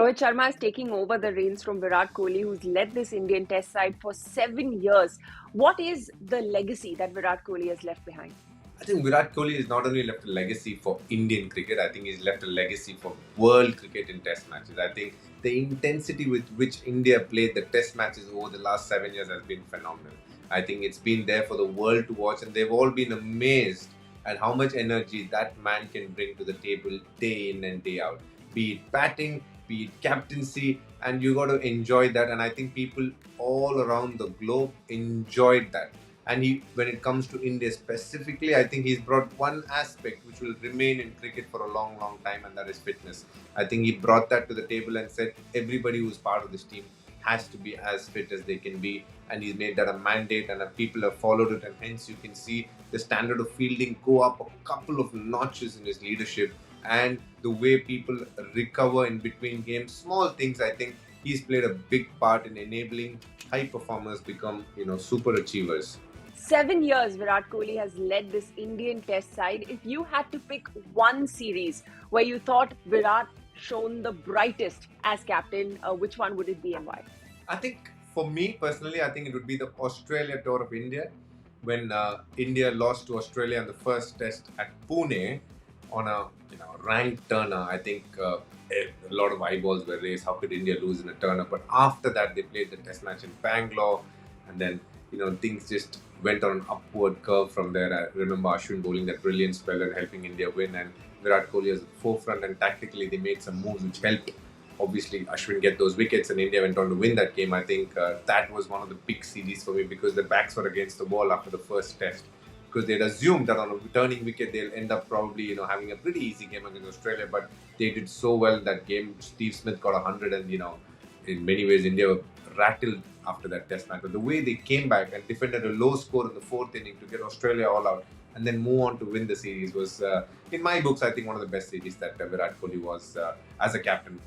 Rohit Sharma is taking over the reins from Virat Kohli, who's led this Indian Test side for 7 years. What is the legacy that Virat Kohli has left behind? I think Virat Kohli has not only left a legacy for Indian cricket, I think he's left a legacy for world cricket in Test matches. I think the intensity with which India played the Test matches over the last 7 years has been phenomenal. I think it's been there for the world to watch, and they've all been amazed at how much energy that man can bring to the table day in and day out. Be it batting, be it captaincy, and you got to enjoy that. And I think people all around the globe enjoyed that. And when it comes to India specifically, I think he's brought one aspect which will remain in cricket for a long, long time, and that is fitness. I think he brought that to the table and said everybody who's part of this team has to be as fit as they can be, and he's made that a mandate, and people have followed it, and hence you can see the standard of fielding go up a couple of notches in his leadership, and the way people recover in between games. Small things, I think he's played a big part in enabling high performers become super achievers. 7 years Virat Kohli has led this Indian Test side. If you had to pick one series where you thought Virat shone the brightest as captain, which one would it be and why? I think for me personally, I think it would be the Australia tour of India when India lost to Australia in the first test at Pune on a ranked turner. I think a lot of eyeballs were raised. How could India lose in a turner? But after that, they played the test match in Bangalore, and then things just went on an upward curve from there. I remember Ashwin bowling that brilliant spell and helping India win, and Virat Kohli was at the forefront, and tactically they made some moves which helped obviously Ashwin get those wickets, and India went on to win that game. I think that was one of the big series for me because the backs were against the wall after the first test, because they'd assumed that on a returning wicket they'll end up probably having a pretty easy game against Australia, but they did so well in that game. Steve Smith got 100, and in many ways India were rattled after that test match. But the way they came back and defended a low score in the fourth inning to get Australia all out and then move on to win the series was, in my books, I think one of the best series that Virat Kohli was as a captain.